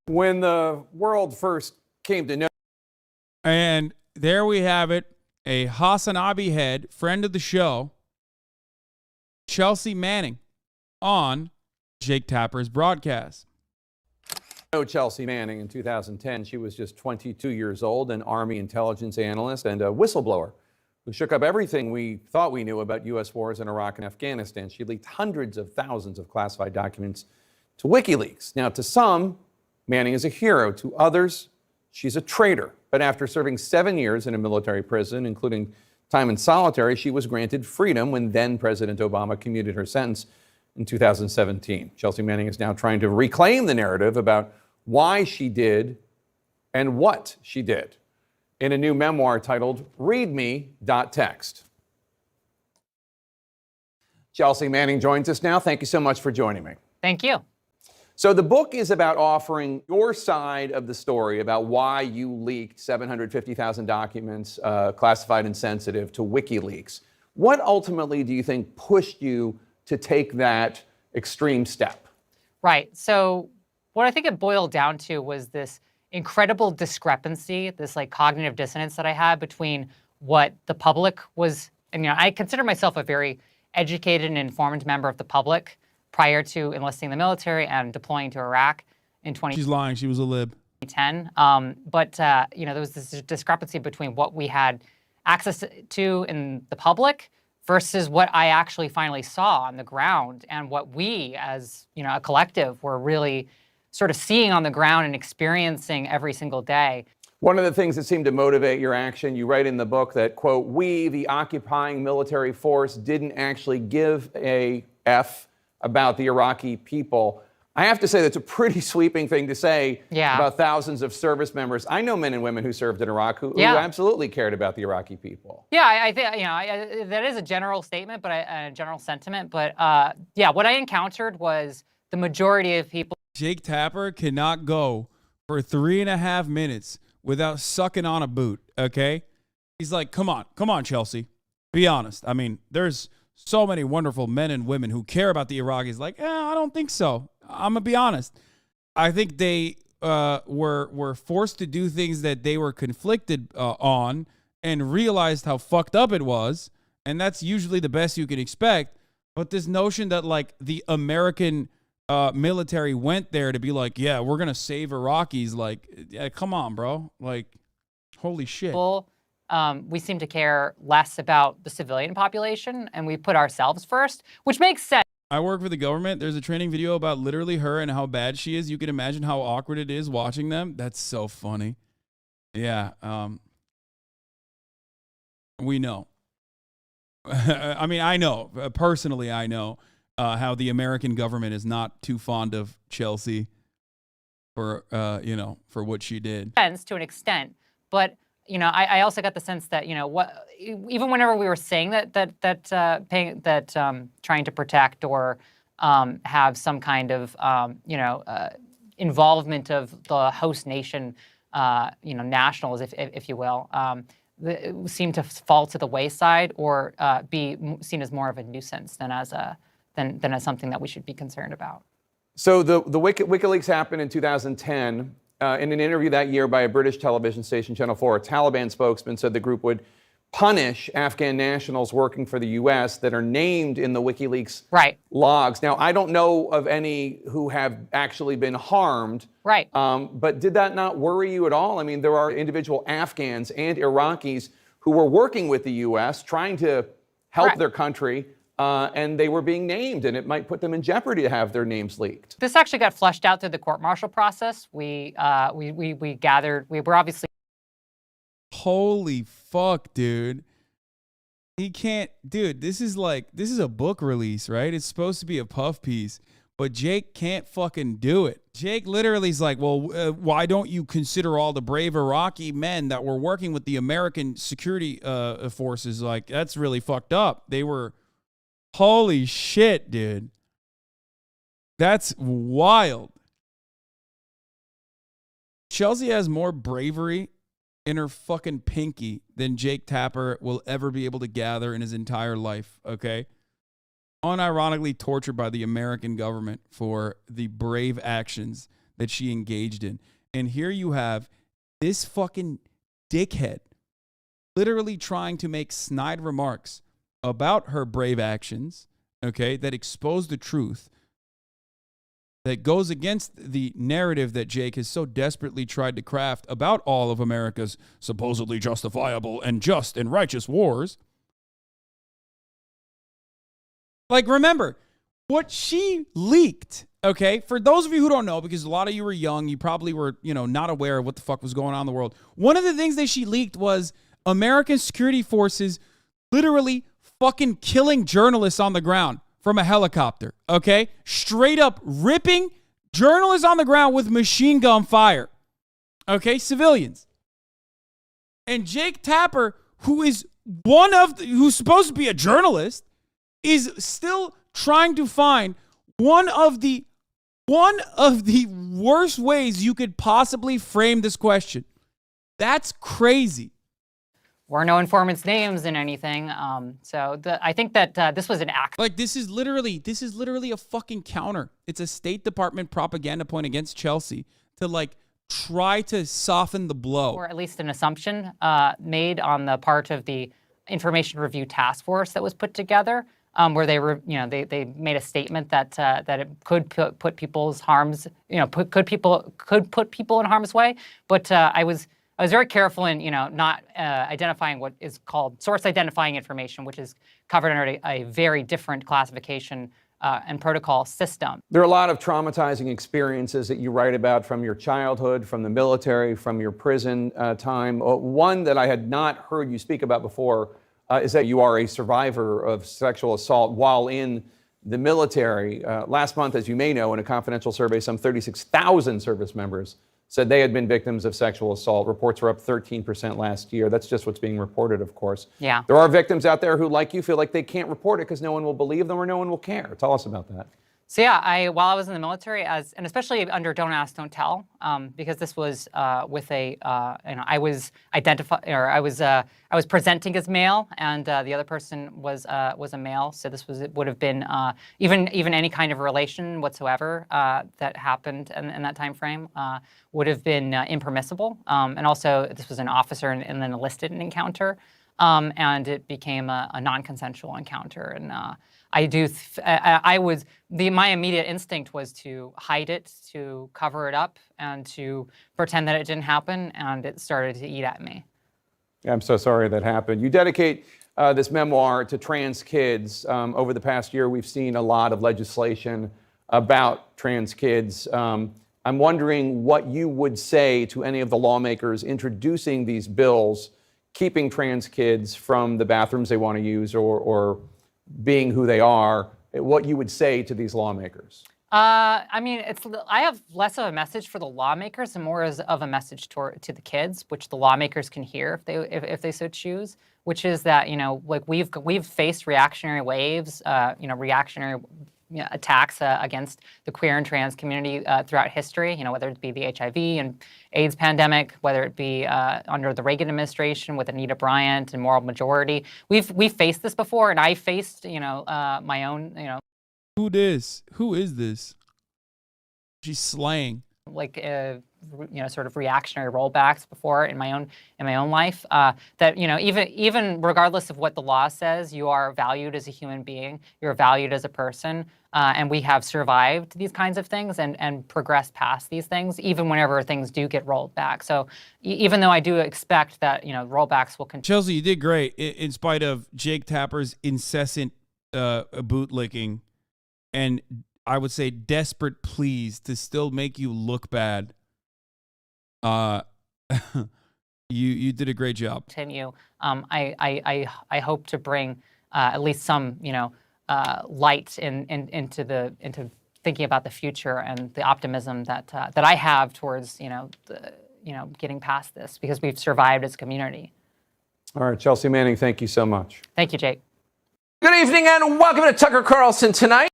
When the world first came to know. And there we have it. A Hasanabi head, friend of the show, Chelsea Manning, on Jake Tapper's broadcast. Chelsea Manning in 2010. She was just 22 years old, an Army intelligence analyst and a whistleblower who shook up everything we thought we knew about U.S. wars in Iraq and Afghanistan. She leaked hundreds of thousands of classified documents to WikiLeaks. Now, to some, Manning is a hero. To others, she's a traitor. But after serving 7 years in a military prison, including time in solitary, she was granted freedom when then-President Obama commuted her sentence in 2017. Chelsea Manning is now trying to reclaim the narrative about why she did and what she did in a new memoir titled ReadMe.Text. Chelsea Manning joins us now. Thank you so much for joining me. Thank you. So the book is about offering your side of the story about why you leaked 750,000 documents, classified and sensitive, to WikiLeaks. What ultimately do you think pushed you to take that extreme step? Right. So what I think it boiled down to was this incredible discrepancy, this like cognitive dissonance that I had between what the public was, and I consider myself a very educated and informed member of the public prior to enlisting in the military and deploying to Iraq in 2010. She's lying. She was a lib. But there was this discrepancy between what we had access to in the public versus what I actually finally saw on the ground and what we as, a collective were really sort of seeing on the ground and experiencing every single day. One of the things that seemed to motivate your action, you write in the book that, quote, we, the occupying military force, didn't actually give a F about the Iraqi people. I have to say that's a pretty sweeping thing to say about thousands of service members. I know men and women who served in Iraq who absolutely cared about the Iraqi people. Yeah, I think that is a general statement, but a general sentiment. But what I encountered was the majority of people. Jake Tapper cannot go for 3.5 minutes without sucking on a boot. Okay, he's like, come on, Chelsea, be honest. I mean, there's so many wonderful men and women who care about the Iraqis. Like, I don't think so. I'm gonna be honest. I think they were forced to do things that they were conflicted on and realized how fucked up it was. And that's usually the best you can expect. But this notion that like the American military went there to be like, yeah, we're gonna save Iraqis. Like, yeah, come on, bro. Like, holy shit. We seem to care less about the civilian population, and we put ourselves first, which makes sense. I work for the government. There's a training video about literally her and how bad she is. You can imagine how awkward it is watching them. That's so funny. Yeah. We know. I mean, I know. Personally, I know how the American government is not too fond of Chelsea for, for what she did. To an extent. But I also got the sense that even whenever we were saying that trying to protect or have some kind of involvement of the host nation, nationals, if you will, it seemed to fall to the wayside or be seen as more of a nuisance than as something that we should be concerned about. So the WikiLeaks happened in 2010. In an interview that year by a British television station, Channel 4, a Taliban spokesman said the group would punish Afghan nationals working for the U.S. that are named in the WikiLeaks logs. Now, I don't know of any who have actually been harmed. Right. But did that not worry you at all? I mean, there are individual Afghans and Iraqis who were working with the U.S., trying to help their country, and they were being named, and it might put them in jeopardy to have their names leaked. This actually got fleshed out through the court-martial process. We were obviously. Holy fuck, dude. He can't, dude, this is a book release, right? It's supposed to be a puff piece, but Jake can't fucking do it. Jake literally is like, well, why don't you consider all the brave Iraqi men that were working with the American security forces? Like, that's really fucked up. They were. Holy shit, dude. That's wild. Chelsea has more bravery in her fucking pinky than Jake Tapper will ever be able to gather in his entire life, okay? Unironically tortured by the American government for the brave actions that she engaged in. And here you have this fucking dickhead literally trying to make snide remarks about her brave actions, okay, that expose the truth, that goes against the narrative that Jake has so desperately tried to craft about all of America's supposedly justifiable and just and righteous wars. Like, remember, what she leaked, okay, for those of you who don't know, because a lot of you were young, you probably were, not aware of what the fuck was going on in the world. One of the things that she leaked was American security forces literally fucking killing journalists on the ground from a helicopter, okay? Straight up ripping journalists on the ground with machine gun fire, okay? Civilians. And Jake Tapper, who's supposed to be a journalist, is still trying to find one of the worst ways you could possibly frame this question. That's crazy. Were no informants' names in anything. I think that this was an act. Like, this is literally a fucking counter. It's a State Department propaganda point against Chelsea to like try to soften the blow, or at least an assumption made on the part of the Information Review Task Force that was put together, where they made a statement that it could put people's harms, could put people in harm's way. But I was very careful in, not identifying what is called source identifying information, which is covered under a very different classification and protocol system. There are a lot of traumatizing experiences that you write about from your childhood, from the military, from your prison time. One that I had not heard you speak about before is that you are a survivor of sexual assault while in the military. Last month, as you may know, in a confidential survey, some 36,000 service members said they had been victims of sexual assault. Reports were up 13% last year. That's just what's being reported, of course. Yeah. There are victims out there who, like you, feel like they can't report it because no one will believe them or no one will care. Tell us about that. So yeah, while I was in the military, and especially under Don't Ask, Don't Tell, because this was with I was I was presenting as male, and the other person was a male. So would have been even any kind of relation whatsoever that happened in that time frame would have been impermissible. And also, this was an officer and an enlisted encounter, and it became a non-consensual encounter. And my immediate instinct was to hide it, to cover it up, and to pretend that it didn't happen, and it started to eat at me. I'm so sorry that happened. You dedicate this memoir to trans kids. Over the past year, we've seen a lot of legislation about trans kids. I'm wondering what you would say to any of the lawmakers introducing these bills, keeping trans kids from the bathrooms they want to use or being who they are, what you would say to these lawmakers. I have less of a message for the lawmakers and more of a message to the kids, which the lawmakers can hear if they so choose, which is that, we've faced reactionary waves, reactionary attacks against the queer and trans community throughout history, whether it be the HIV and AIDS pandemic, whether it be under the Reagan administration with Anita Bryant and moral majority. We've faced this before, and I faced, my own, Who is this? She's slaying. Sort of reactionary rollbacks before in my own life. That even regardless of what the law says, you are valued as a human being. You're valued as a person, and we have survived these kinds of things and progressed past these things, even whenever things do get rolled back. So even though I do expect that rollbacks will continue. Chelsea, you did great in spite of Jake Tapper's incessant bootlicking and I would say desperate pleas to still make you look bad. You did a great job. Continue. I hope to bring at least some light into thinking about the future and the optimism that I have towards getting past this, because we've survived as a community. All right, Chelsea Manning, thank you so much. Thank you, Jake. Good evening and welcome to Tucker Carlson Tonight.